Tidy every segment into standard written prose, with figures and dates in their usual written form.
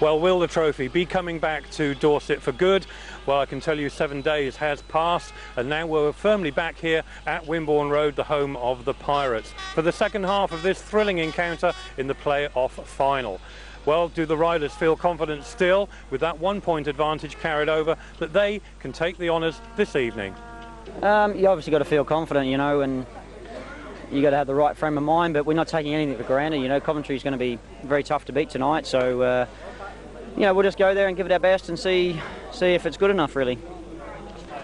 Well, will the trophy be coming back to Dorset for good? Well, I can tell you 7 days has passed, and now we're firmly back here at Wimborne Road, the home of the Pirates, for the second half of this thrilling encounter in the play-off final. Well, do the riders feel confident still, with that 1 point advantage carried over, that they can take the honours this evening? You obviously got to feel confident, you know, and you got to have the right frame of mind, but we're not taking anything for granted. You know, Coventry's going to be very tough to beat tonight, so you know, we'll just go there and give it our best and see if it's good enough, really.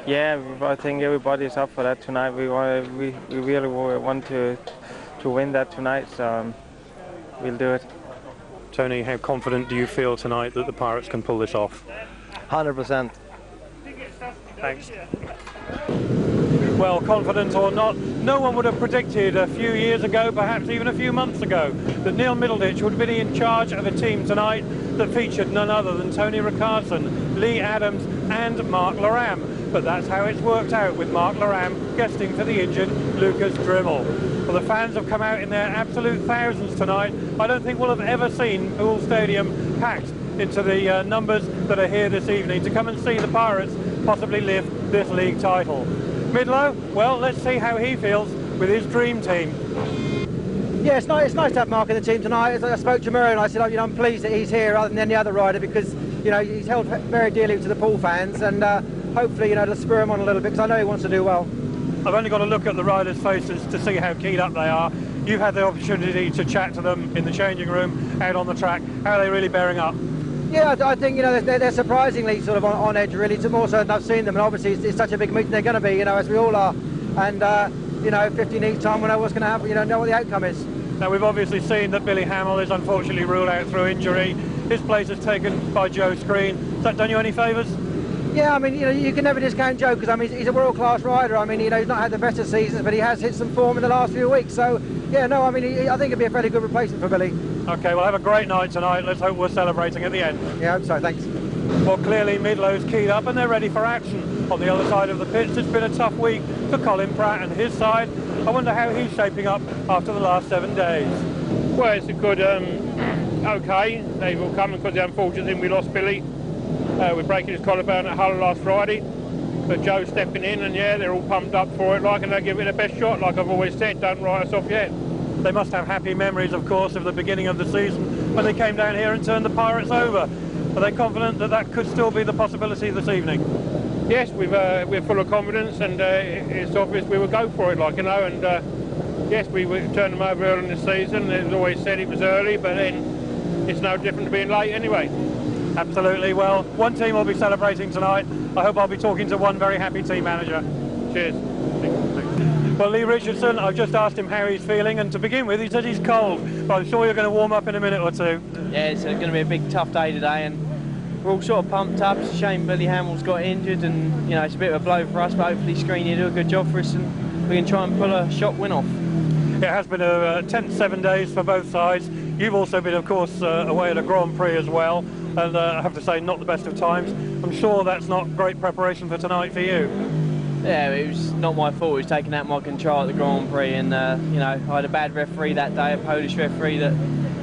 Yeah, I think everybody's up for that tonight. We really want to win that tonight, so we'll do it. Tony, how confident do you feel tonight that the Pirates can pull this off? 100%. Thanks. Well, confident or not, no one would have predicted a few years ago, perhaps even a few months ago, that Neil Middleditch would be in charge of a team tonight that featured none other than Tony Rickardsson, Leigh ADAMS and Mark Loram. But that's how it's worked out, with Mark Loram guesting for the injured Lucas Dryml. Well, the fans have come out in their absolute thousands tonight. I don't think we'll have ever seen Poole Stadium packed into the numbers that are here this evening to come and see the Pirates possibly lift this league title. Midlow, well, let's see how he feels with his dream team. Yeah, it's nice to have Mark in the team tonight. I spoke to Murray and I said, oh, you know, I'm pleased that he's here rather than any other rider, because, you know, he's held very dearly to the Poole fans, and hopefully, you know, to spur him on a little bit, because I know he wants to do well. I've only got to look at the riders' faces to see how keyed up they are. You've had the opportunity to chat to them in the changing room, out on the track. How are they really bearing up? Yeah, I think, you know, they're surprisingly sort of on edge, really, more so than I've seen them, and obviously it's such a big meeting they're going to be, you know, as we all are, and you know, 15 each time, we know what's going to happen, you know what the outcome is. Now, we've obviously seen that Billy Hamill is unfortunately ruled out through injury. His place is taken by Joe Screen. Has that done you any favours? Yeah, I mean, you know, you can never discount Joe, because I mean, he's a world-class rider. I mean, you know, he's not had the best of seasons, but he has hit some form in the last few weeks. So, yeah, no, I mean, I think it'd be a fairly good replacement for Billy. OK, well, have a great night tonight. Let's hope we're celebrating at the end. Yeah, I hope so, thanks. Well, clearly Midlow's keyed up and they're ready for action. On the other side of the pits, it's been a tough week for Colin Pratt and his side. I wonder how he's shaping up after the last 7 days. Well, it's a good, OK. They've all come because the unfortunate thing we lost Billy. We're breaking his collarbone at Hull last Friday. But Joe's stepping in, and yeah, they're all pumped up for it, like, and they give it their best shot, like I've always said. Don't write us off yet. They must have happy memories, of course, of the beginning of the season when they came down here and turned the Pirates over. Are they confident that that could still be the possibility this evening? Yes, we're full of confidence, and it's obvious we will go for it, like, you know, and yes, we turned them over early in the season. It was always said it was early, but then it's no different to being late anyway. Absolutely. Well, one team will be celebrating tonight. I hope I'll be talking to one very happy team manager. Cheers. Well, Leigh Richardson, I've just asked him how he's feeling, and to begin with, he said he's cold, but I'm sure you're going to warm up in a minute or two. Yeah, it's going to be a big, tough day today, and we're all sort of pumped up. It's a shame Billy Hamill's got injured, and, you know, it's a bit of a blow for us, but hopefully Screen will do a good job for us, and we can try and pull a shot win off. It has been a tense 7 days for both sides. You've also been, of course, away at a Grand Prix as well, and I have to say, not the best of times. I'm sure that's not great preparation for tonight for you. Yeah, it was not my fault. It was taking out my control at the Grand Prix, and you know, I had a bad referee that day, a Polish referee that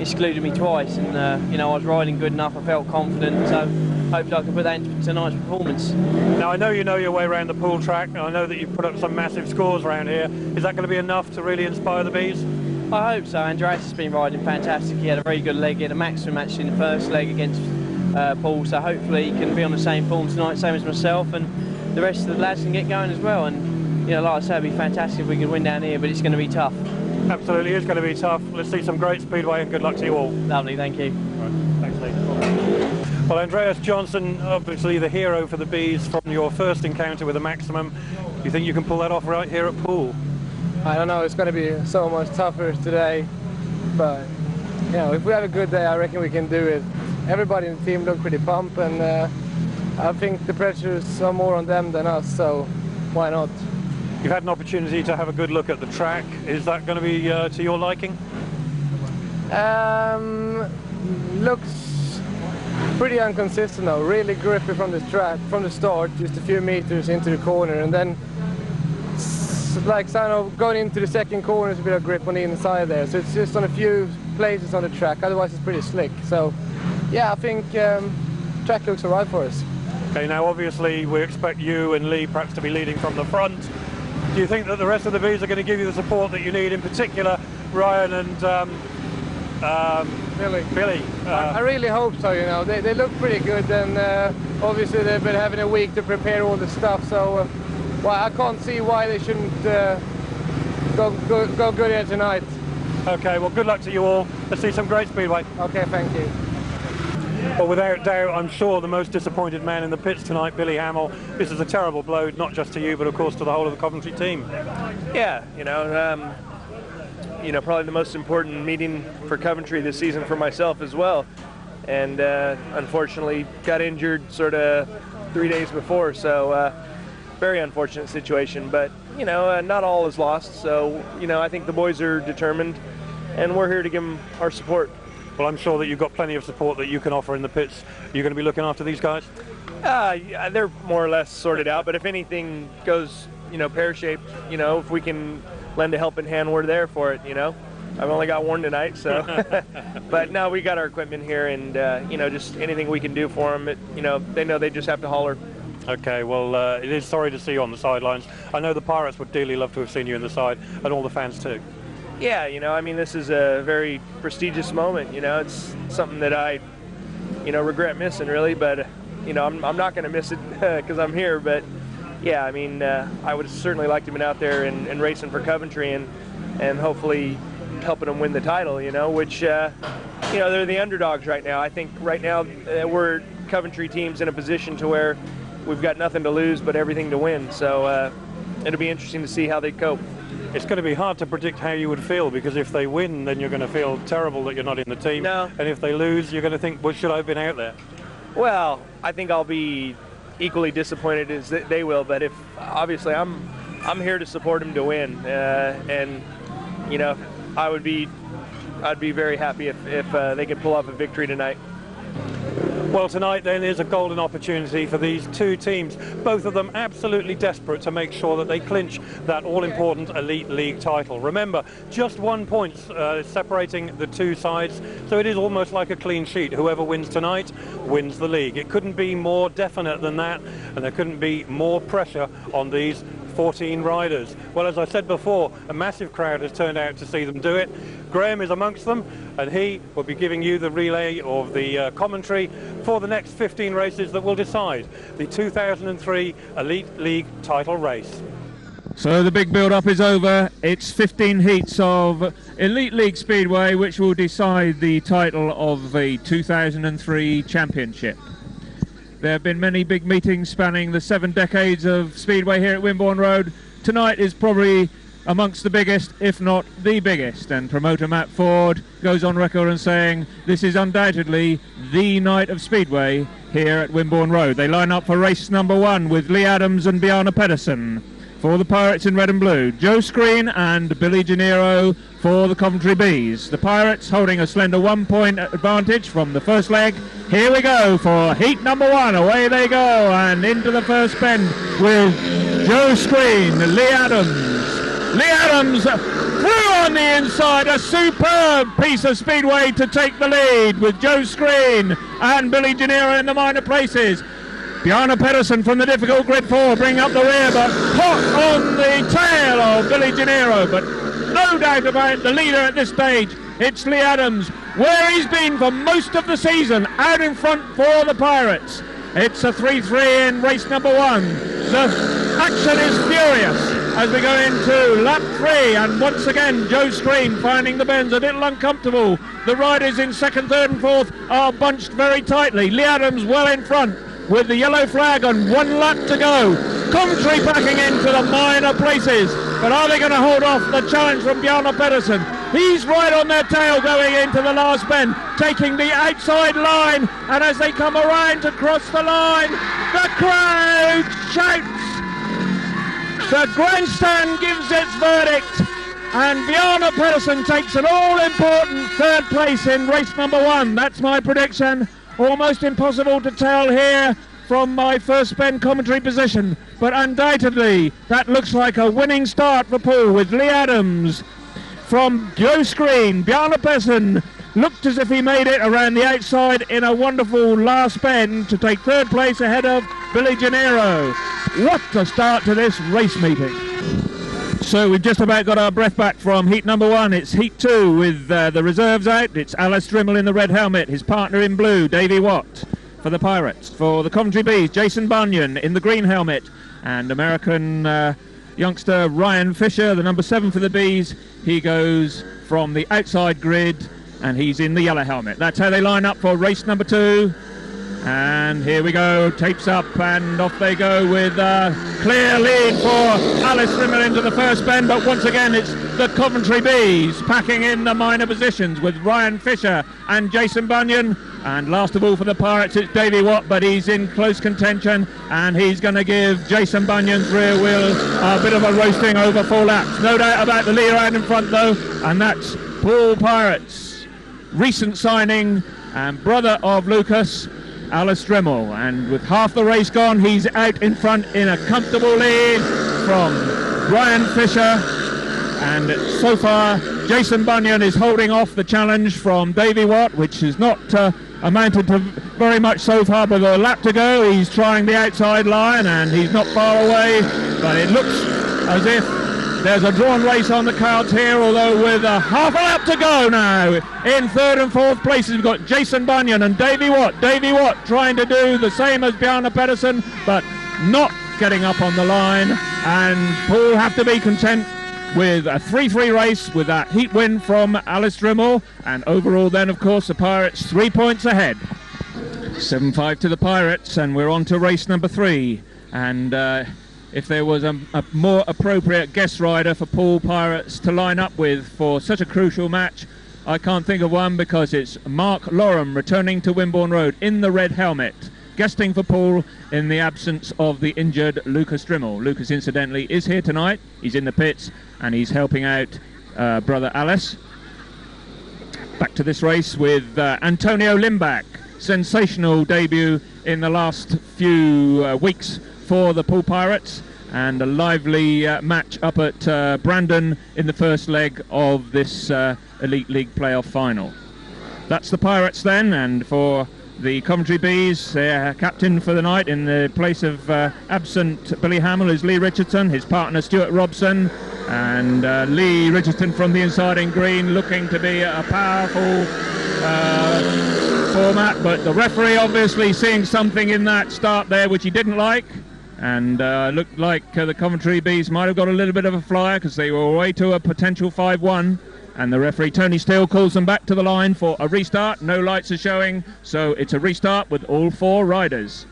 excluded me twice, and you know, I was riding good enough. I felt confident, so hopefully I can put that into tonight's performance. Now, I know you know your way around the pool track, and I know that you've put up some massive scores around here. Is that going to be enough to really inspire the Bees? I hope so. Andreas has been riding fantastic. He had a very good leg. He had a maximum actually in the first leg against Poole, so hopefully he can be on the same form tonight, same as myself, and the rest of the lads can get going as well. And you know, like I said, it'd be fantastic if we could win down here, but it's going to be tough. Absolutely, it's going to be tough. Let's see some great speedway, and good luck to you all. Lovely, thank you. Right, thanks, Lee. Well, Andreas JONSSON, obviously the hero for the Bees from your first encounter with a maximum. Do you think you can pull that off right here at Poole? I don't know, it's going to be so much tougher today, but you know, if we have a good day, I reckon we can do it. Everybody in the team look pretty pumped, and I think the pressure is more on them than us, so why not? You've had an opportunity to have a good look at the track. Is that going to be to your liking? Looks pretty inconsistent though, really grippy from the track, from the start, just a few meters into the corner, and then like kind of going into the second corner is a bit of grip on the inside there, so it's just on a few places on the track, otherwise it's pretty slick. So yeah, I think track looks alright for us. Okay, now obviously we expect you and Leigh perhaps to be leading from the front. Do you think that the rest of the Bees are going to give you the support that you need, in particular Ryan and Billy? I really hope so, you know. They look pretty good, and obviously they've been having a week to prepare all the stuff, so well, I can't see why they shouldn't go good here tonight. Okay, well, good luck to you all. Let's see some great Speedway. Okay, thank you. Well, without doubt, I'm sure the most disappointed man in the pits tonight, Billy Hamill. This is a terrible blow, not just to you, but of course to the whole of the Coventry team. Yeah, you know, probably the most important meeting for Coventry this season for myself as well. And unfortunately got injured sort of 3 days before, so very unfortunate situation. But, you know, not all is lost. So, you know, I think the boys are determined, and we're here to give them our support. Well, I'm sure that you've got plenty of support that you can offer in the pits. You're going to be looking after these guys? Yeah, they're more or less sorted out, but if anything goes, you know, pear-shaped, you know, if we can lend a helping hand, we're there for it, you know. I've only got one tonight, so. But no, we got our equipment here, and, you know, just anything we can do for them, you know they just have to holler. Okay, well, it is sorry to see you on the sidelines. I know the Pirates would dearly love to have seen you in the side, and all the fans too. Yeah, you know, I mean, this is a very prestigious moment, you know. It's something that I, you know, regret missing, really, but, you know, I'm not going to miss it because I'm here. But, yeah, I mean, I would certainly like to have been out there and racing for Coventry and hopefully helping them win the title, you know, which, you know, they're the underdogs right now. I think right now we're Coventry teams in a position to where we've got nothing to lose but everything to win. So it'll be interesting to see how they cope. It's going to be hard to predict how you would feel, because if they win, then you're going to feel terrible that you're not in the team. No. And if they lose, you're going to think, well, should I have been out there? Well, I think I'll be equally disappointed as they will, but if obviously I'm here to support them to win, and you know, I'd be very happy if they could pull off a victory tonight. Well, tonight then is a golden opportunity for these two teams, both of them absolutely desperate to make sure that they clinch that all-important Elite League title. Remember, just 1 point separating the two sides, so it is almost like a clean sheet. Whoever wins tonight wins the league. It couldn't be more definite than that, and there couldn't be more pressure on these 14 riders. Well, as I said before, a massive crowd has turned out to see them do it. Graham is amongst them, and he will be giving you the relay of the commentary for the next 15 races that will decide the 2003 Elite League title race. So the big build-up is over. It's 15 heats of Elite League Speedway which will decide the title of the 2003 championship. There have been many big meetings spanning the 7 decades of Speedway here at Wimborne Road. Tonight is probably amongst the biggest, if not the biggest, and promoter Matt Ford goes on record and saying this is undoubtedly the night of Speedway here at Wimborne Road. They line up for race number 1 with Leigh ADAMS and Bjarne PEDERSEN for the Pirates in red and blue, Joe Screen and Billy Janniro for the Coventry Bees. The Pirates holding a slender 1 point advantage from the first leg. Here we go for heat number 1. Away they go, and into the first bend with Joe Screen, Leigh ADAMS. Leigh ADAMS through on the inside, a superb piece of speedway to take the lead with Joe Screen and Billy Janniro in the minor places. Bjarne PEDERSEN from the difficult grid 4 bringing up the rear, but hot on the tail of Billy Janniro. But no doubt about the leader at this stage, it's Leigh ADAMS, where he's been for most of the season, out in front for the Pirates. It's a 3-3 in race number 1. The action is furious as we go into lap 3, and once again Joe Screen finding the bends a little uncomfortable. The riders in 2nd, 3rd and 4th are bunched very tightly. Leigh ADAMS well in front with the yellow flag on 1 lap to go. Coventry backing into the minor places, but are they going to hold off the challenge from Bjarne PEDERSEN? He's right on their tail going into the last bend, taking the outside line, and as they come around to cross the line, the crowd shouts. The grandstand gives its verdict, and Bjarne PEDERSEN takes an all-important 3rd place in race number 1. That's my prediction. Almost impossible to tell here from my first bend commentary position, but undoubtedly that looks like a winning start for Poole, with Leigh ADAMS from Joe Screen, Bjarne PEDERSEN, looked as if he made it around the outside in a wonderful last bend to take third place ahead of Billy Janniro. What a start to this race meeting. So we've just about got our breath back from heat number 1. It's heat 2 with the reserves out. It's Dryml in the red helmet, his partner in blue, Davey WATT for the Pirates. For the Coventry Bees, Jason BUNYAN in the green helmet, and American youngster Ryan Fisher, the number 7 for the Bees. He goes from the outside grid and he's in the yellow helmet. That's how they line up for race number 2. And here we go, tapes up and off they go with a clear lead for Dryml into the first bend, but once again it's the Coventry Bees packing in the minor positions with Ryan Fisher and Jason BUNYAN. And last of all for the Pirates it's Davey WATT, but he's in close contention and he's going to give Jason BUNYAN's rear wheel a bit of a roasting over 4 laps. No doubt about the lead out in front though, and that's POOLE Pirates, recent signing and brother of Lucas, Dryml, and with half the race gone he's out in front in a comfortable lead from Ryan Fisher, and so far Jason BUNYAN is holding off the challenge from Davey WATT, which has not amounted to very much so far. With a lap to go he's trying the outside line and he's not far away, but it looks as if there's a drawn race on the cards here, although with half a lap to go now. In 3rd and 4th places we've got Jason BUNYAN and Davey WATT. Davey WATT trying to do the same as Bjarne PEDERSEN, but not getting up on the line, and POOLE have to be content with a 3-3 race with that heat win from Dryml, and overall then of course the Pirates 3 points ahead. 7-5 to the Pirates, and we're on to race number 3, and if there was a more appropriate guest rider for POOLE Pirates to line up with for such a crucial match, I can't think of one, because it's Mark Loram returning to Wimborne Road in the red helmet, guesting for POOLE in the absence of the injured Lucas Dryml. Lucas incidentally is here tonight, he's in the pits and he's helping out brother Alice. Back to this race with Antonio Lindback, sensational debut in the last few weeks for the POOLE Pirates, and a lively match up at Brandon in the first leg of this Elite League playoff final. That's the Pirates then, and for the Coventry Bees, their captain for the night in the place of absent Billy Hamill is Leigh Richardson, his partner Stuart ROBSON, and Leigh Richardson from the inside in green, looking to be a powerful format, but the referee obviously seeing something in that start there which he didn't like, and looked like the Coventry Bees might have got a little bit of a flyer because they were away to a potential 5-1, and the referee Tony Steele calls them back to the line for a restart. No lights are showing, so it's a restart with all 4 riders.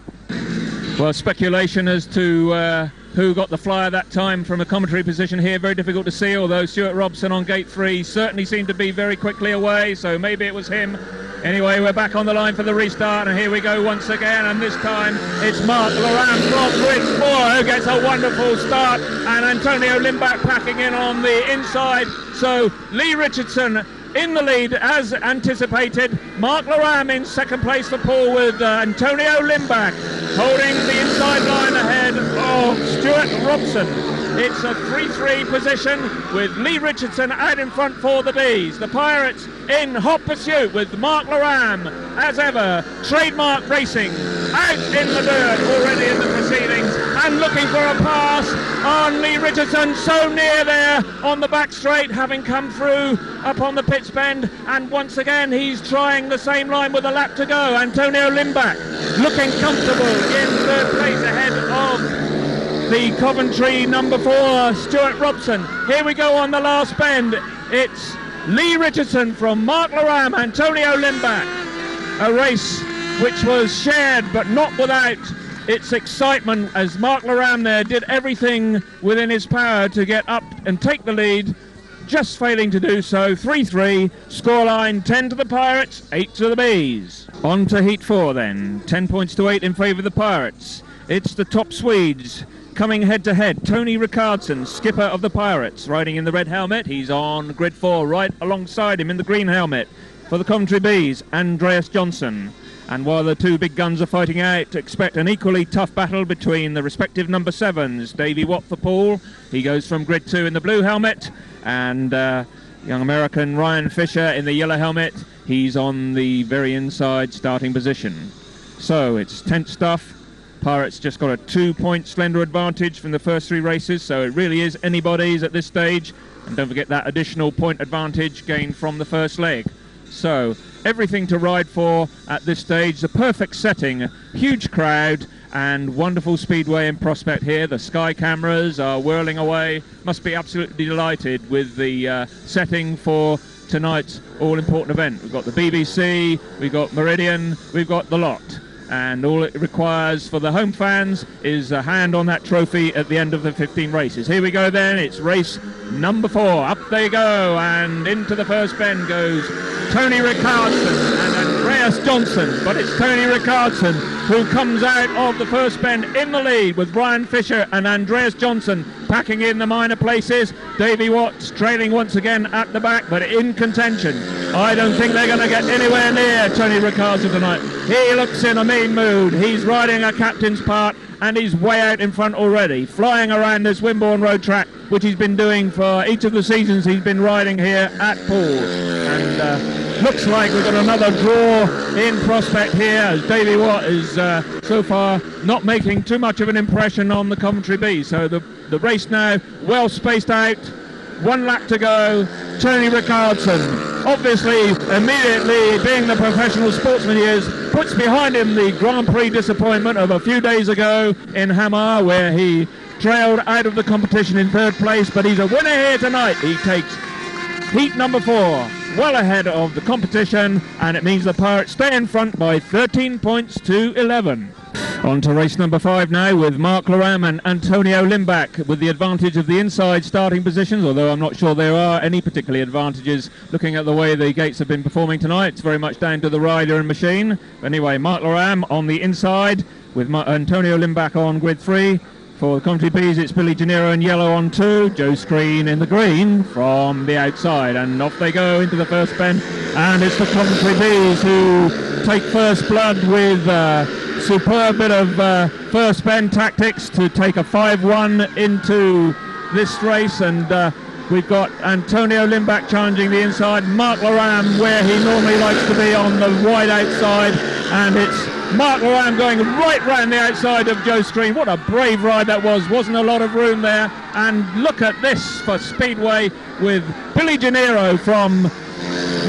Well, speculation as to who got the flyer that time from a commentary position here, very difficult to see, although Stuart ROBSON on gate 3 certainly seemed to be very quickly away, so maybe it was him. Anyway, we're back on the line for the restart, and here we go once again, and this time it's Mark Loram from grid 4 who gets a wonderful start, and Antonio Lindback packing in on the inside. So Leigh Richardson in the lead as anticipated. Mark Loram in second place for POOLE with Antonio Lindback holding the inside line ahead of Stuart ROBSON. It's a 3-3 position with Leigh Richardson out in front for the Bees. The Pirates in hot pursuit with Mark Loram, as ever, Trademark Racing, out in the dirt already in the proceedings and looking for a pass on Leigh Richardson, so near there on the back straight, having come through up on the pits bend, and once again he's trying the same line with a lap to go. Antonio Lindback looking comfortable in third place ahead of the Coventry number 4, Stuart ROBSON. Here we go on the last bend. It's Leigh Richardson from Mark Loram, Antonio Lindback. A race which was shared but not without its excitement, as Mark Loram there did everything within his power to get up and take the lead, just failing to do so. 3-3, scoreline 10 to the Pirates, 8 to the Bees. On to Heat 4 then, 10 points to 8 in favour of the Pirates. It's the top Swedes coming head to head. Tony Rickardsson, skipper of the Pirates, riding in the red helmet. He's on grid 4, right alongside him in the green helmet. For the Coventry Bees, Andreas JONSSON. And while the 2 big guns are fighting out, expect an equally tough battle between the respective number 7s. Davey WATT for POOLE, he goes from grid 2 in the blue helmet, and young American Ryan Fisher in the yellow helmet. He's on the very inside starting position. So it's tense stuff. Pirates just got a 2-point slender advantage from the first 3 races, so it really is anybody's at this stage. And don't forget that additional point advantage gained from the first leg. So everything to ride for at this stage. The perfect setting, huge crowd, and wonderful speedway in prospect here. The sky cameras are whirling away. Must be absolutely delighted with the setting for tonight's all-important event. We've got the BBC, we've got Meridian, we've got the lot. And all it requires for the home fans is a hand on that trophy at the end of the 15 races. Here we go then, it's race number 4. Up they go, and into the first bend goes Tony Rickardsson and Andreas JONSSON. But it's Tony Rickardsson who comes out of the first bend in the lead, with Brian Fisher and Andreas JONSSON packing in the minor places. Davey WATT trailing once again at the back, but in contention. I don't think they're going to get anywhere near Tony Rickardsson tonight. He looks in a mean mood. He's riding a captain's part, and he's way out in front already, flying around this Wimborne road track, which he's been doing for each of the seasons he's been riding here at Poole. And looks like we've got another draw in prospect here, as Davey WATT is so far not making too much of an impression on the Coventry Bees. So the race now well spaced out, 1 lap to go. Tony Rickardsson, obviously immediately being the professional sportsman he is, puts behind him the Grand Prix disappointment of a few days ago in Hamill, where he trailed out of the competition in 3rd place, but he's a winner here tonight. He takes heat number 4, well ahead of the competition, and it means the Pirates stay in front by 13 points to 11. On to race number 5 now, with Mark Loram and Antonio Lindback with the advantage of the inside starting positions, although I'm not sure there are any particular advantages looking at the way the gates have been performing tonight. It's very much down to the rider and machine. Anyway, Mark Loram on the inside with Antonio Lindback on grid 3. For the Coventry Bees, it's Billy Janniro in yellow on 2, Joe Screen in the green from the outside, and off they go into the first bend, and it's the Coventry Bees who take first blood with superb bit of first bend tactics to take a 5-1 into this race. And we've got Antonio Lindback challenging the inside, Mark Loram where he normally likes to be on the wide outside, and it's Mark Loram going right round the outside of Joe Screen. What a brave ride that was. Wasn't a lot of room there. And look at this for Speedway, with Billy Janniro from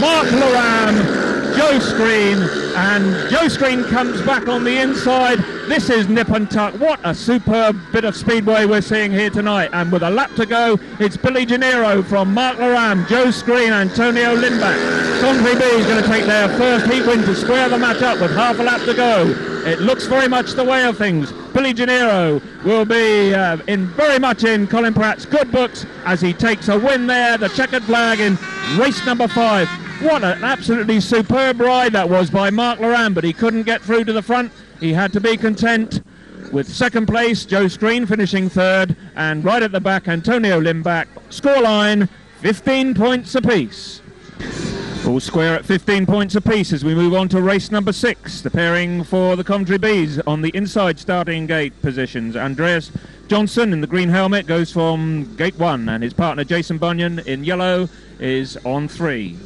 Mark Loram, Joe Screen, and Joe Screen comes back on the inside. This is nip and tuck. What a superb bit of speedway we're seeing here tonight. And with a lap to go, it's Billy Janniro from Mark Loram, Joe Screen, Antonio Lindback. Coventry Bees going to take their first heat win to square the match up with half a lap to go. It looks very much the way of things. Billy Janniro will be very much in Colin Pratt's good books as he takes a win there, the checkered flag in race number 5. What an absolutely superb ride that was by Mark Loram, but he couldn't get through to the front. He had to be content with 2nd place, Joe Screen finishing 3rd, and right at the back, Antonio Lindback. Scoreline, 15 points apiece. All square at 15 points apiece as we move on to race number 6. The pairing for the Coventry Bees on the inside starting gate positions. Andreas JONSSON in the green helmet goes from gate 1, and his partner Jason Bunyan in yellow is on 3.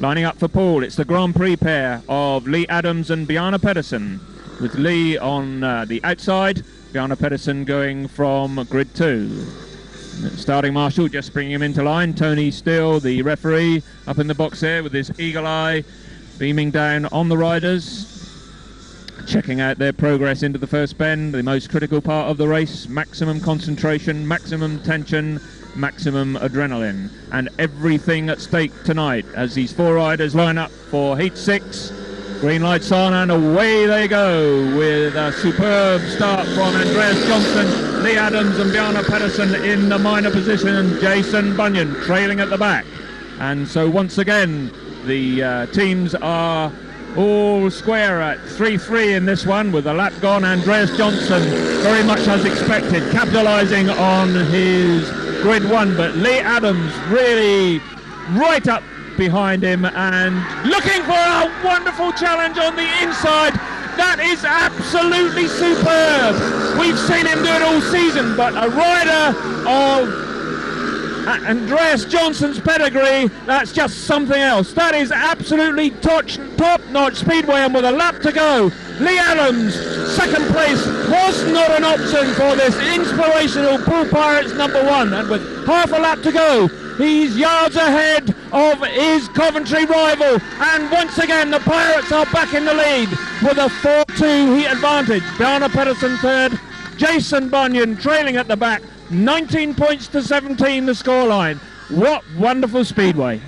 Lining up for Poole, it's the Grand Prix pair of Leigh ADAMS and Bjarne PEDERSEN, with Leigh on the outside, Bjarne PEDERSEN going from grid 2. Starting marshal just bringing him into line. Tony Steele, the referee, up in the box there with his eagle eye beaming down on the riders, checking out their progress into the first bend, the most critical part of the race. Maximum concentration, maximum tension, maximum adrenaline, and everything at stake tonight as these 4 riders line up for heat 6. Green lights on and away they go, with a superb start from Andreas JONSSON, Leigh ADAMS and Bjarne PEDERSEN in the minor position, and Jason Bunyan trailing at the back. And so once again the teams are all square at 3-3 in this one, with a lap gone. Andreas JONSSON very much as expected, capitalising on his grid 1, but Leigh ADAMS really right up behind him and looking for a wonderful challenge on the inside. That is absolutely superb. We've seen him do it all season, but a rider of Andreas JONSSON's pedigree, that's just something else. That is absolutely top-notch Speedway, and with a lap to go, Leigh ADAMS, second place, was not an option for this inspirational POOLE Pirates #1, and with half a lap to go, he's yards ahead of his Coventry rival, and once again the Pirates are back in the lead with a 4-2 heat advantage. Bjarne PEDERSEN third, Jason BUNYAN trailing at the back, 19 points to 17 the scoreline. What wonderful Speedway.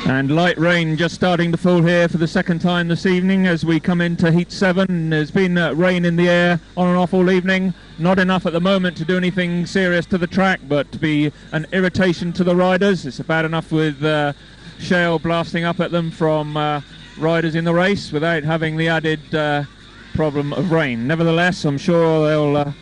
And light rain just starting to fall here for the second time this evening as we come into Heat 7. There's been rain in the air on and off all evening. Not enough at the moment to do anything serious to the track, but to be an irritation to the riders. It's bad enough with shale blasting up at them from riders in the race without having the added problem of rain. Nevertheless, I'm sure they'll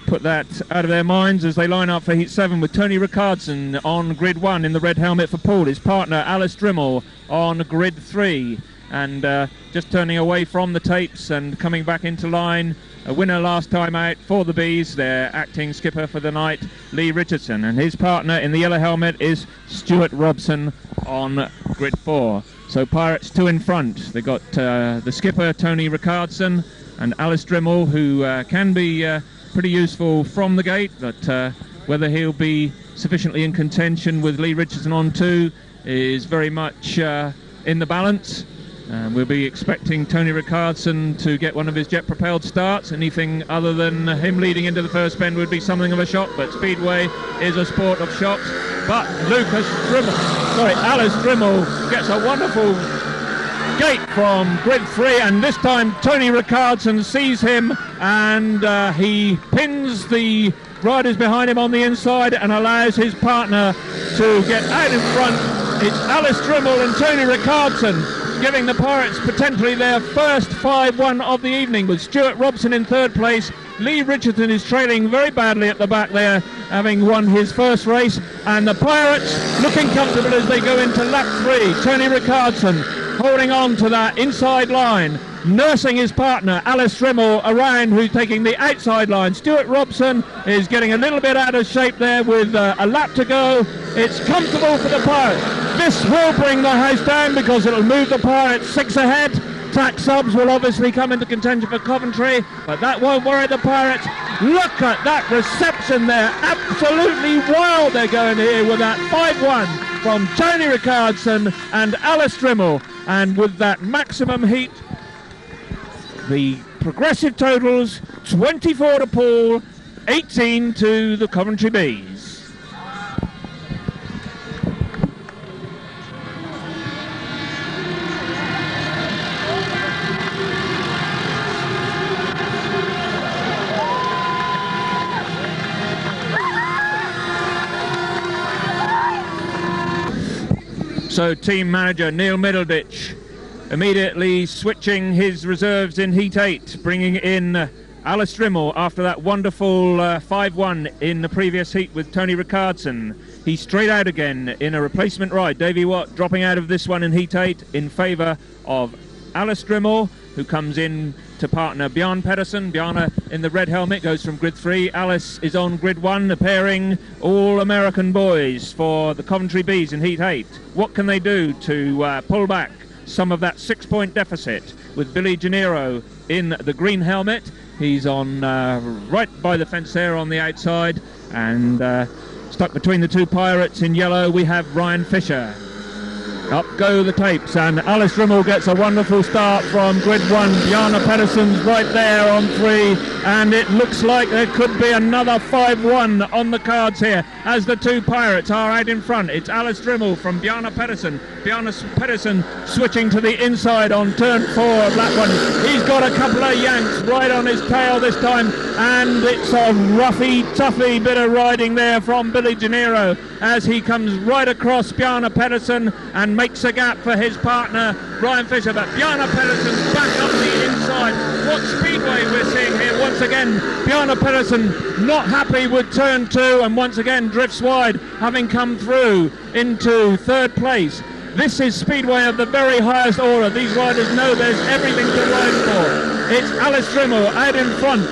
put that out of their minds as they line up for Heat 7 with Tony Rickardsson on grid 1 in the red helmet for Poole. His partner Dryml on grid 3, and just turning away from the tapes and coming back into line. A winner last time out for the Bees, their acting skipper for the night, Leigh Richardson, and his partner in the yellow helmet is Stuart ROBSON on grid 4. So Pirates 2 in front. They got the skipper Tony Rickardsson and Dryml, who can be pretty useful from the gate, but whether he'll be sufficiently in contention with Leigh Richardson on 2 is very much in the balance. We'll be expecting Tony Rickardsson to get one of his jet-propelled starts. Anything other than him leading into the first bend would be something of a shock, but Speedway is a sport of shocks. But Dryml gets a wonderful gate from grid 3, and this time Tony Rickardsson sees him, and he pins the riders behind him on the inside and allows his partner to get out in front. It's Dryml and Tony Rickardsson giving the Pirates potentially their first 5-1 of the evening, with Stuart ROBSON in third place. Leigh Richardson is trailing very badly at the back there, having won his first race, and the Pirates looking comfortable as they go into lap 3. Tony Rickardsson holding on to that inside line, nursing his partner Dryml around, who's taking the outside line. Stuart ROBSON is getting a little bit out of shape there with a lap to go. It's comfortable for the Pirates. This will bring the house down because it'll move the Pirates 6 ahead. Track subs will obviously come into contention for Coventry, but that won't worry the Pirates. Look at that reception there, absolutely wild they're going here with that 5-1 from Tony Rickardsson and Dryml, and with that maximum heat, the progressive totals 24 to Poole, 18 to the Coventry Bees. So team manager Neil Middleditch immediately switching his reserves in Heat 8, bringing in Dryml after that wonderful 5-1 in the previous heat with Tony Rickardsson. He's straight out again in a replacement ride. Davey WATT dropping out of this one in Heat 8 in favour of Dryml, who comes in to partner Bjarne PEDERSEN. Bjarne in the red helmet goes from grid 3. Alice is on grid 1, the pairing all-American boys for the Coventry Bees in Heat 8. What can they do to pull back some of that 6-point deficit with Billy Janniro in the green helmet? He's on right by the fence there on the outside, and stuck between the two Pirates in yellow we have Ryan Fisher. Up go the tapes, and Dryml gets a wonderful start from grid 1. Bjarne PEDERSEN's right there on 3, and it looks like there could be another 5-1 on the cards here as the two Pirates are out in front. It's Dryml from Bjarne PEDERSEN. Bjarne PEDERSEN switching to the inside on turn 4 of that one. He's got a couple of yanks right on his tail this time, and it's a roughy, toughy bit of riding there from Billy Janniro as he comes right across Bjarne PEDERSEN and makes a gap for his partner Ryan Fisher, but Bjarne Pedersen's back up the inside. What speedway we're seeing here once again. Bjarne Pedersen not happy with turn 2 and once again drifts wide, having come through into 3rd place. This is speedway of the very highest order. These riders know there's everything to ride for. It's Alice Dryml out in front.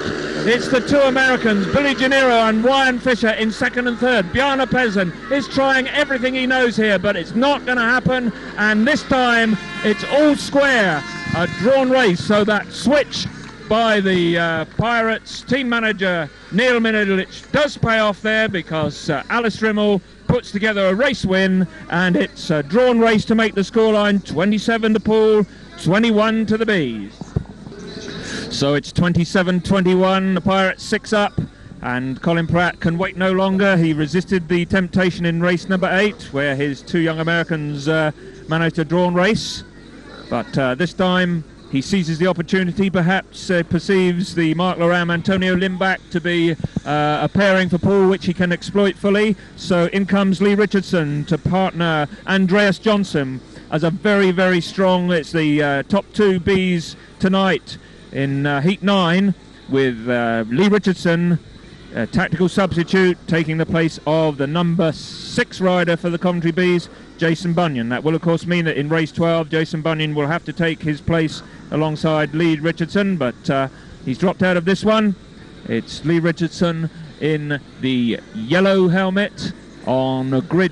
It's the 2 Americans, Billy Janniro and Ryan Fisher in 2nd and 3rd. Bjarne Pedersen is trying everything he knows here, but it's not going to happen. And this time, it's all square, a drawn race. So that switch by the Pirates team manager, Neil Middleditch, does pay off there because Alice Dryml puts together a race win, and it's a drawn race to make the scoreline 27 to Poole, 21 to the Bees. So it's 27-21, the Pirates 6 up, and Colin Pratt can wait no longer. He resisted the temptation in race number 8, where his 2 young Americans managed a drawn race. But this time he seizes the opportunity, perhaps perceives the Mark Loram Antonio Lindback to be a pairing for Poole, which he can exploit fully. So in comes Leigh Richardson to partner Andreas JONSSON as a very, very strong, it's the top 2 Bees tonight in Heat 9, with Leigh Richardson, tactical substitute, taking the place of the number 6 rider for the Coventry Bees, Jason Bunyan. That will of course mean that in race 12 Jason Bunyan will have to take his place alongside Leigh Richardson, but he's dropped out of this one. It's Leigh Richardson in the yellow helmet on grid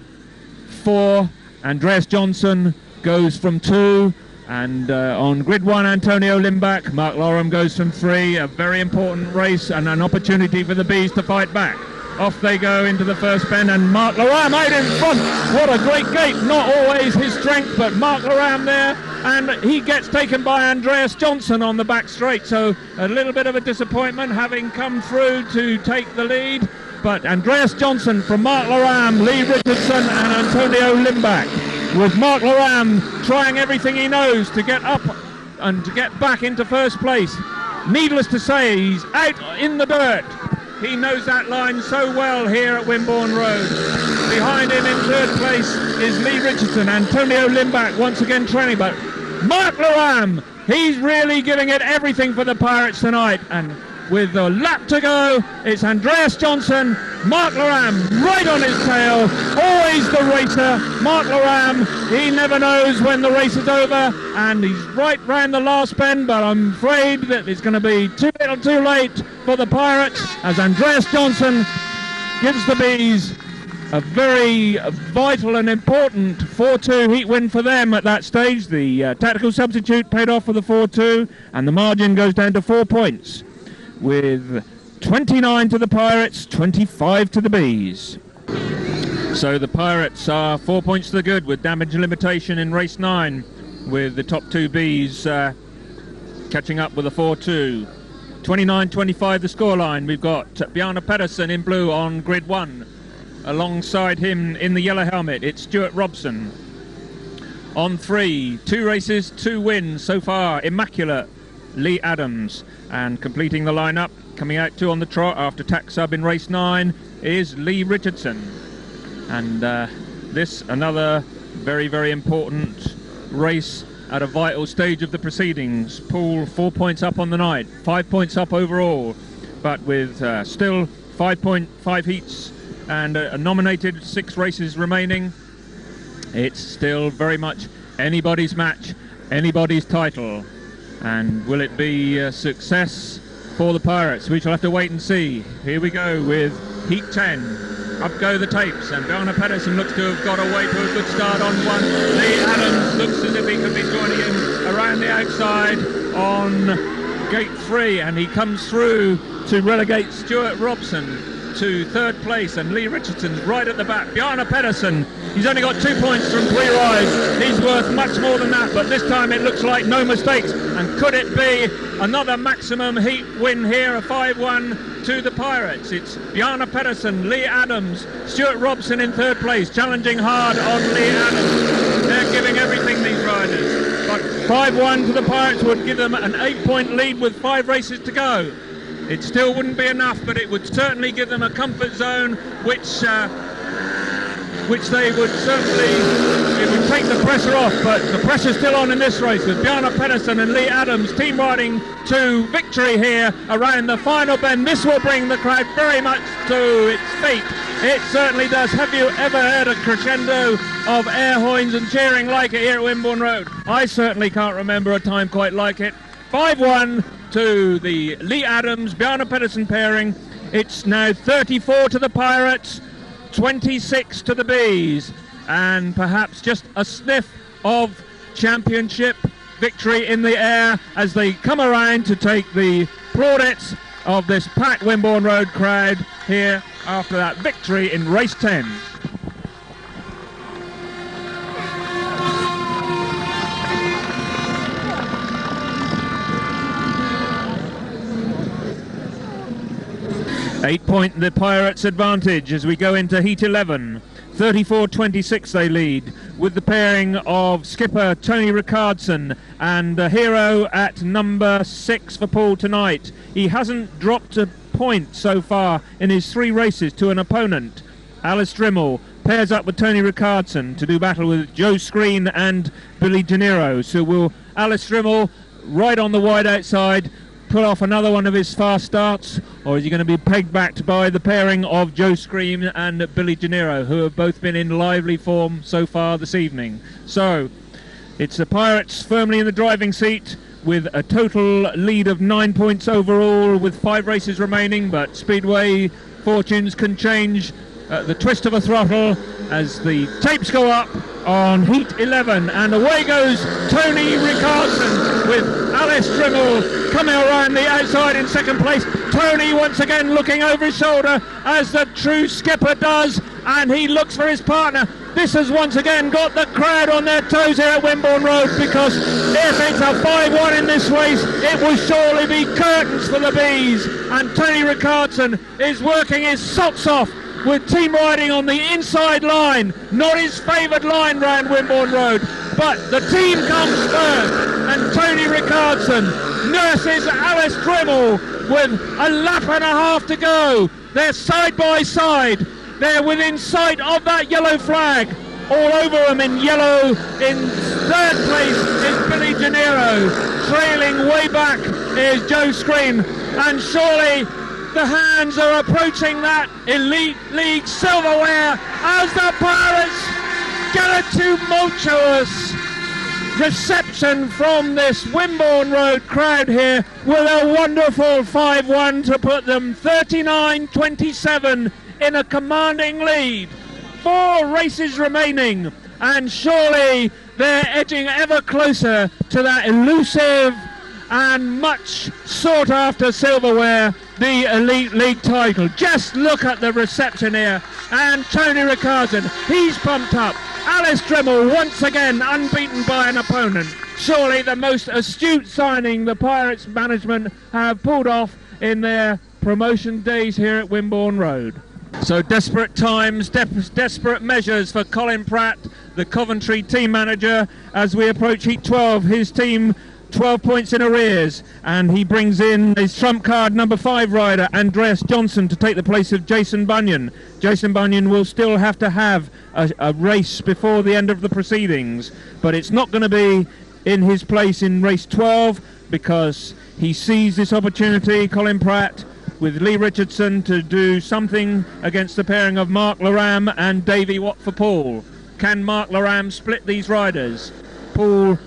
4. Andreas JONSSON goes from 2. And on grid 1, Antonio Lindback. Mark Loram goes from 3. A very important race and an opportunity for the Bees to fight back. Off they go into the first bend, and Mark Loram out in front. What a great gate. Not always his strength, but Mark Loram there. And he gets taken by Andreas JONSSON on the back straight. So a little bit of a disappointment, having come through to take the lead. But Andreas JONSSON from Mark Loram, Leigh Richardson and Antonio Lindback, with Mark Loram trying everything he knows to get up and to get back into first place. Needless to say, he's out in the dirt. He knows that line so well here at Wimborne Road. Behind him in 3rd place is Leigh Richardson. Antonio Lindback once again trailing, but Mark Loram, he's really giving it everything for the Pirates tonight. And with a lap to go, it's Andreas JONSSON, Mark Loram right on his tail, always the racer. Mark Loram, he never knows when the race is over, and he's right round the last bend, but I'm afraid that it's going to be too little too late for the Pirates, as Andreas JONSSON gives the Bees a very vital and important 4-2 heat win for them at that stage. The tactical substitute paid off for the 4-2, and the margin goes down to 4 points, with 29 to the Pirates, 25 to the Bees. So the Pirates are 4 points to the good with damage limitation in race 9, with the top 2 Bees catching up with a 4-2. 29-25 the scoreline. We've got Bjarne Pedersen in blue on grid 1. Alongside him in the yellow helmet, it's Stuart ROBSON. On 3, 2 races, 2 wins so far, immaculate Leigh ADAMS. And completing the lineup, coming out 2 on the trot after tack sub in race 9, is Leigh Richardson. And this, another very, very important race at a vital stage of the proceedings. Poole 4 points up on the night, 5 points up overall, but with still 5.5 heats and a nominated 6 races remaining, it's still very much anybody's match, anybody's title. And will it be a success for the Pirates? We shall have to wait and see. Here we go with Heat 10. Up go the tapes, and Bjarne Pedersen looks to have got away to a good start on 1. Leigh ADAMS looks as if he could be joining him around the outside on gate 3, and he comes through to relegate Stuart ROBSON to 3rd place, and Leigh Richardson's right at the back. Bjarne Pedersen, he's only got 2 points from 3 rides. He's worth much more than that, but this time it looks like no mistakes. And could it be another maximum heat win here, a 5-1 to the Pirates? It's Bjarne Pedersen, Leigh ADAMS, Stuart ROBSON in 3rd place, challenging hard on Leigh ADAMS. They're giving everything, these riders. But 5-1 to the Pirates would give them an 8-point lead with 5 races to go. It still wouldn't be enough, but it would certainly give them a comfort zone, which they would certainly it would take the pressure off, but the pressure's still on in this race with Bjarne Pedersen and Leigh ADAMS team riding to victory here around the final bend. This will bring the crowd very much to its feet. It certainly does. Have you ever heard a crescendo of air horns and cheering like it here at Wimborne Road? I certainly can't remember a time quite like it. 5-1 to the Leigh ADAMS Bjarne Pedersen pairing. It's now 34 to the Pirates, 26 to the Bees, and perhaps just a sniff of championship victory in the air as they come around to take the plaudits of this packed Wimborne Road crowd here after that victory in race 10. Eight-point the Pirates' advantage as we go into Heat 11. 34-26 they lead, with the pairing of skipper Tony Rickardsson and the hero at number 6 for Poole tonight. He hasn't dropped a point so far in his 3 races to an opponent. Alice Dryml pairs up with Tony Rickardsson to do battle with Joe Screen and Billy Janniro. So will Alice Dryml, right on the wide outside, pull off another one of his fast starts, or is he going to be pegged back by the pairing of Joe Scream and Billy Janniro, who have both been in lively form so far this evening? So it's the Pirates firmly in the driving seat with a total lead of 9 points overall with 5 races remaining, but Speedway fortunes can change at the twist of a throttle as the tapes go up on Heat 11, and away goes Tony Rickardsson with Alice Dryml coming around the outside in second place. Tony once again looking over his shoulder as the true skipper does, and he looks for his partner. This has once again got the crowd on their toes here at Wimborne Road, because if it's a 5-1 in this race, it will surely be curtains for the Bees, and Tony Rickardsson is working his socks off with team riding on the inside line, not his favoured line round Wimborne Road, but the team comes first, and Tony Rickardsson nurses Alice Dryml with a lap and a half to go. They're side by side, they're within sight of that yellow flag. All over them in yellow, in third place is Billy Janniro, trailing way back is Joe Screen, and surely the hands are approaching that Elite League silverware as the Pirates get a tumultuous reception from this Wimborne Road crowd here with a wonderful 5-1 to put them 39-27 in a commanding lead. 4 races remaining, and surely they're edging ever closer to that elusive and much sought after silverware, the Elite League title. Just look at the reception here, and Tony Rickardsson, he's pumped up. Alice Dryml once again unbeaten by an opponent. Surely the most astute signing the Pirates management have pulled off in their promotion days here at Wimborne Road. So desperate times, desperate measures for Colin Pratt, the Coventry team manager, as we approach Heat 12. His team 12 points in arrears, and he brings in his trump card number 5 rider Andreas JONSSON to take the place of Jason BUNYAN. Jason BUNYAN will still have to have a race before the end of the proceedings, but it's not going to be in his place in race 12, because he sees this opportunity, Colin Pratt, with Lee Richardson, to do something against the pairing of Mark Loram and Davey WATT for Poole. Can Mark Loram split these riders? Poole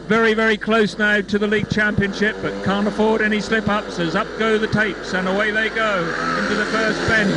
very, very close now to the league championship, but can't afford any slip-ups, as up go the tapes, and away they go into the first bend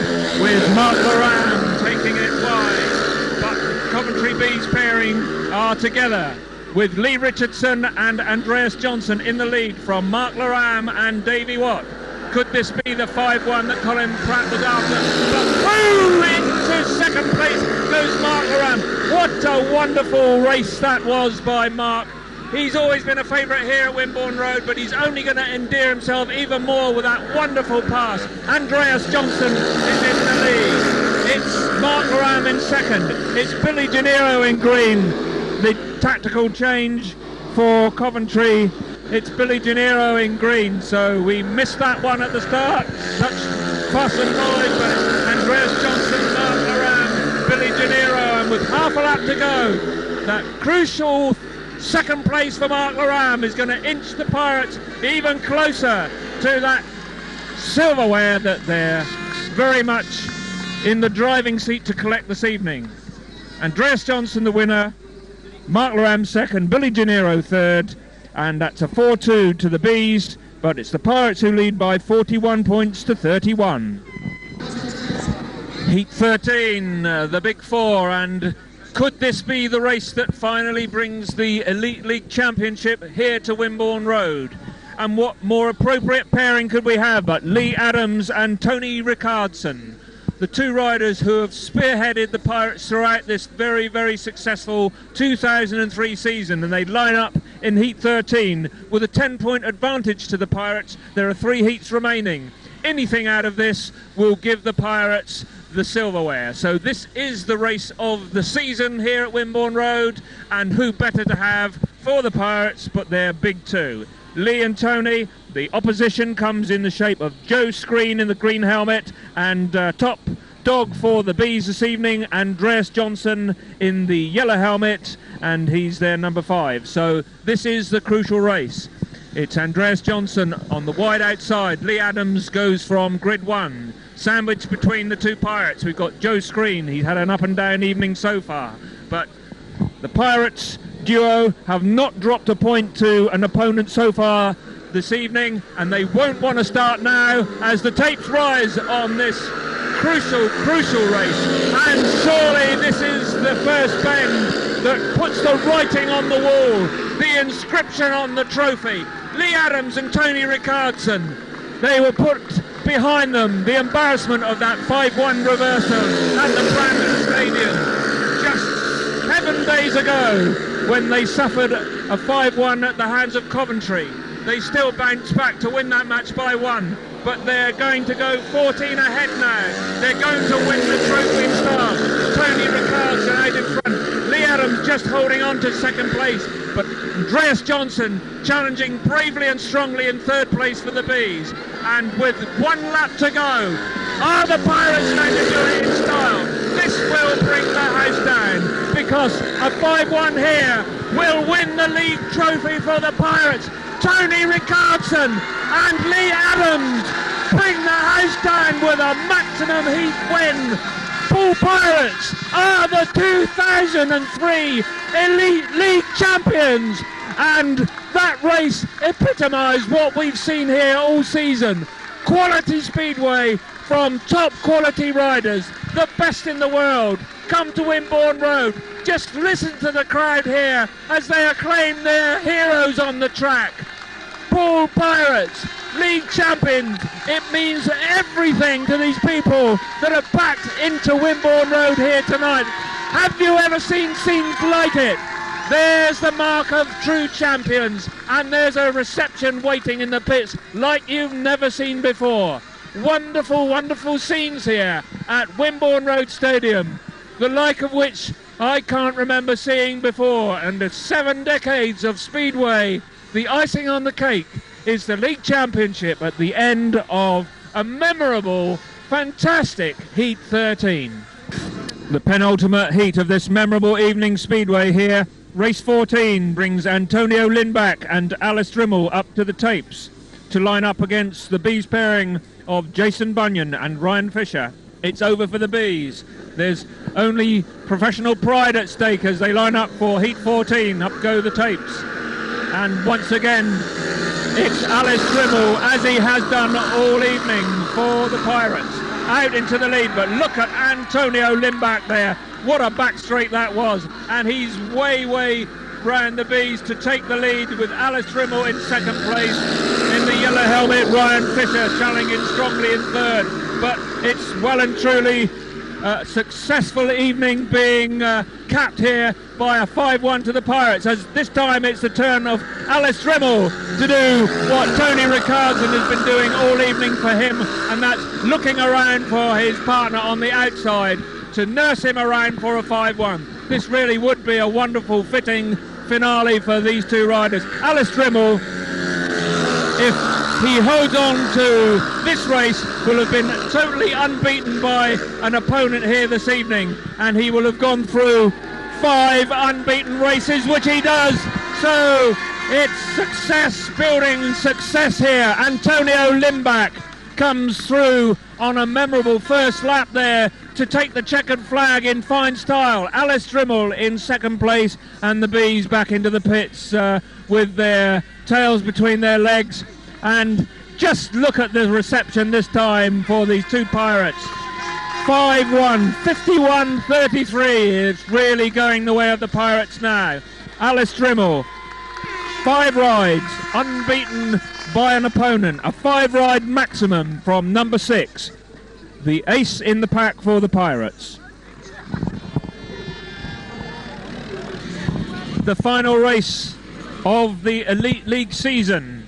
with Mark Loram taking it wide. But the Coventry Bees pairing are together with Lee Richardson and Andreas JONSSON in the lead from Mark Loram and Davey WATT. Could this be the 5-1 that Colin Pratt was after? But into second place goes Mark Loram. What a wonderful race that was by Mark. He's always been a favourite here at Wimborne Road, but he's only going to endear himself even more with that wonderful pass. Andreas JONSSON is in the lead. It's Mark Loram in second. It's Billy Janniro in green. The tactical change for Coventry. It's Billy Janniro in green, so we missed that one at the start. Such fuss and noise, but it's Andreas JONSSON, Mark Loram, Billy Janniro, and with half a lap to go, that crucial second place for Mark Loram is going to inch the Pirates even closer to that silverware that they're very much in the driving seat to collect this evening. Andreas JONSSON the winner, Mark Loram second, Billy Janniro third, and that's a 4-2 to the Bees, but it's the Pirates who lead by 41 points to 31. Heat 13, the Big Four, and could this be the race that finally brings the Elite League Championship here to Wimborne Road? And what more appropriate pairing could we have but Leigh ADAMS and Tony Rickardsson, the two riders who have spearheaded the Pirates throughout this very, very successful 2003 season, and they line up in Heat 13 with a 10-point advantage to the Pirates. There are 3 heats remaining. Anything out of this will give the Pirates the silverware. So this is the race of the season here at Wimborne Road, and who better to have for the Pirates but their big two. Leigh and Tony, the opposition comes in the shape of Joe Screen in the green helmet, and top dog for the Bees this evening, Andreas JONSSON in the yellow helmet, and he's their number 5. So this is the crucial race. It's Andreas JONSSON on the wide outside. Leigh ADAMS goes from grid 1. Sandwiched between the two Pirates, we've got Joe Screen. He's had an up and down evening so far, but the Pirates duo have not dropped a point to an opponent so far this evening, and they won't want to start now as the tapes rise on this crucial race. And surely this is the first bend that puts the writing on the wall, the inscription on the trophy. Leigh ADAMS and Tony Rickardsson, they were put behind them the embarrassment of that 5-1 reversal at the Brandon Stadium just 7 days ago when they suffered a 5-1 at the hands of Coventry. They still bounced back to win that match by 1, but they're going to go 14 ahead now. They're going to win the trophy star. Tony Rickardsson out in front. Leigh ADAMS just holding on to second place, but Andreas JONSSON challenging bravely and strongly in third place for the Bees. And with 1 lap to go, are the Pirates going to do it in style? This will bring the house down, because a 5-1 here will win the league trophy for the Pirates. Tony Rickardsson and Leigh ADAMS bring the house down with a maximum heat win. POOLE Pirates are the 2003 Elite League champions, and that race epitomised what we've seen here all season. Quality speedway from top quality riders, the best in the world, come to Wimborne Road. Just listen to the crowd here as they acclaim their heroes on the track. POOLE Pirates, league champions. It means everything to these people that are backed into Wimborne Road here tonight. Have you ever seen scenes like it? There's the mark of true champions, and there's a reception waiting in the pits like you've never seen before. Wonderful, wonderful scenes here at Wimborne Road Stadium, the like of which I can't remember seeing before. And the 7 decades of Speedway, the icing on the cake is the league championship at the end of a memorable, fantastic Heat 13. The penultimate heat of this memorable evening Speedway here. Race 14 brings Antonio Lindback and Alice Dryml up to the tapes to line up against the Bees pairing of Jason Bunyan and Ryan Fisher. It's over for the Bees. There's only professional pride at stake as they line up for Heat 14. Up go the tapes. And once again, it's Alice Dryml, as he has done all evening for the Pirates, out into the lead. But look at Antonio Lindback there. What a back straight that was. And he's way round the Bees to take the lead, with Alice Dryml in second place. In the yellow helmet, Ryan Fisher challenging strongly in third. But it's well and truly a successful evening being capped here by a 5-1 to the Pirates, as this time it's the turn of Alice Dryml to do what Tony Rickardsson has been doing all evening for him, and that's looking around for his partner on the outside to nurse him around for a 5-1. This really would be a wonderful fitting finale for these two riders. Alice Dryml, if he holds on to this race, will have been totally unbeaten by an opponent here this evening, and he will have gone through 5 unbeaten races, which he does. So it's success building success here. Antonio Lindback comes through on a memorable first lap there to take the checkered flag in fine style. Alice Dryml in second place, and the Bees back into the pits with their tails between their legs. And just look at the reception this time for these two Pirates. 5-1, 51-33. It's really going the way of the Pirates now. Alice Dryml, 5 rides, unbeaten by an opponent. A 5-ride maximum from number 6. The ace in the pack for the Pirates. The final race of the Elite League season.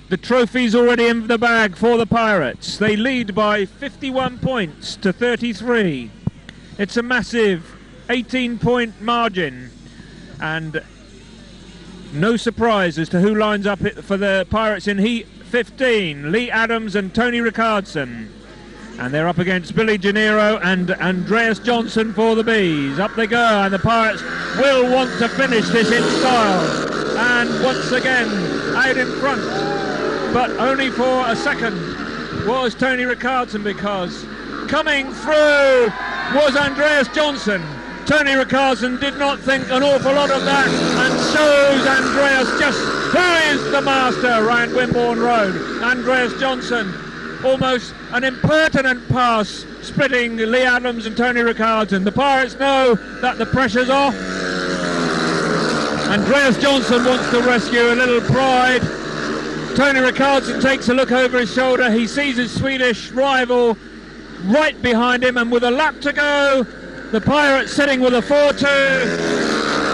The trophy's already in the bag for the Pirates. They lead by 51 points to 33. It's a massive 18-point margin, and no surprise as to who lines up for the Pirates in Heat 15. Leigh ADAMS and Tony Rickardsson. And they're up against Billy Janniro and Andreas JONSSON for the Bees. Up they go, and the Pirates will want to finish this in style. And once again, out in front, but only for a second, was Tony Rickardsson, because coming through was Andreas JONSSON. Tony Rickardsson did not think an awful lot of that, and shows Andreas just who is the master around Wimborne Road. Andreas JONSSON, almost an impertinent pass, splitting Leigh ADAMS and Tony Rickardsson. The Pirates know that the pressure's off. Andreas JONSSON wants to rescue a little pride. Tony Rickardsson takes a look over his shoulder. He sees his Swedish rival right behind him, and with a lap to go, the Pirates sitting with a 4-2.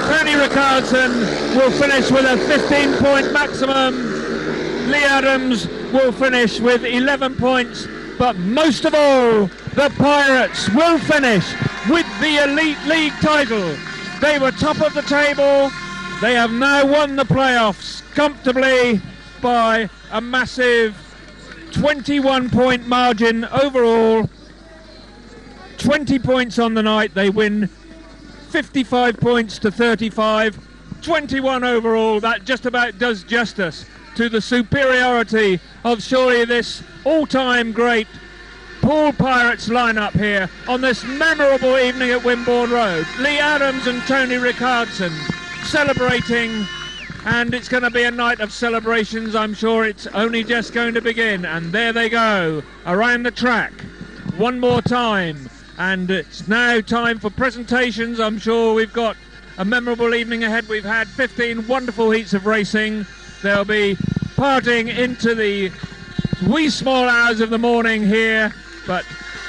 Tony Rickardsson will finish with a 15-point maximum. Leigh ADAMS will finish with 11 points, but most of all, the Pirates will finish with the Elite League title. They were top of the table. They have now won the playoffs comfortably by a massive 21-point margin overall. 20 points on the night. They win 55 points to 35. 21 overall. That just about does justice to the superiority of surely this all-time great POOLE Pirates lineup here on this memorable evening at Wimborne Road. Leigh ADAMS and Tony Rickardsson celebrating, and it's going to be a night of celebrations. I'm sure it's only just going to begin, and there they go around the track one more time, and it's now time for presentations. I'm sure we've got a memorable evening ahead. We've had 15 wonderful heats of racing. They'll be parting into the wee small hours of the morning here, but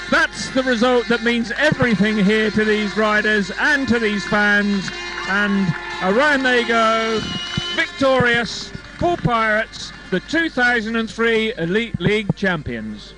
that's the result that means everything here to these riders and to these fans. And around they go, victorious POOLE Pirates, the 2003 Elite League champions.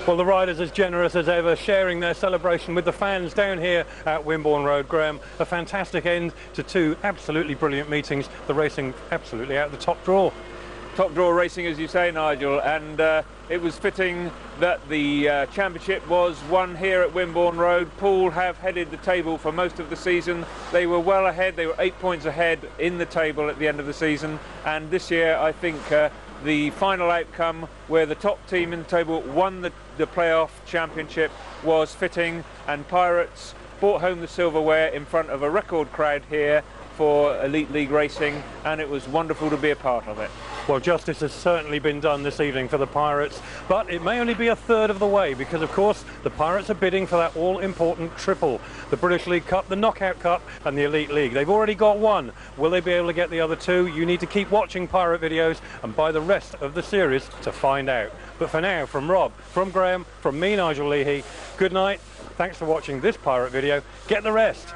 Well, the riders as generous as ever, sharing their celebration with the fans down here at Wimborne Road. Graham, a fantastic end to two absolutely brilliant meetings. The racing absolutely out of the top draw. Top draw racing, as you say, Nigel, and it was fitting that the championship was won here at Wimborne Road. Poole have headed the table for most of the season. They were well ahead. They were 8 points ahead in the table at the end of the season, and this year I think the final outcome where the top team in the table won the playoff championship was fitting, and Pirates brought home the silverware in front of a record crowd here for Elite League racing, and it was wonderful to be a part of it. Well, justice has certainly been done this evening for the Pirates, but it may only be a third of the way because, of course, the Pirates are bidding for that all-important triple, the British League Cup, the Knockout Cup and the Elite League. They've already got one. Will they be able to get the other two? You need to keep watching Pirate videos and buy the rest of the series to find out. But for now, from Rob, from Graham, from me, Nigel Leahy, good night. Thanks for watching this Pirate video. Get the rest.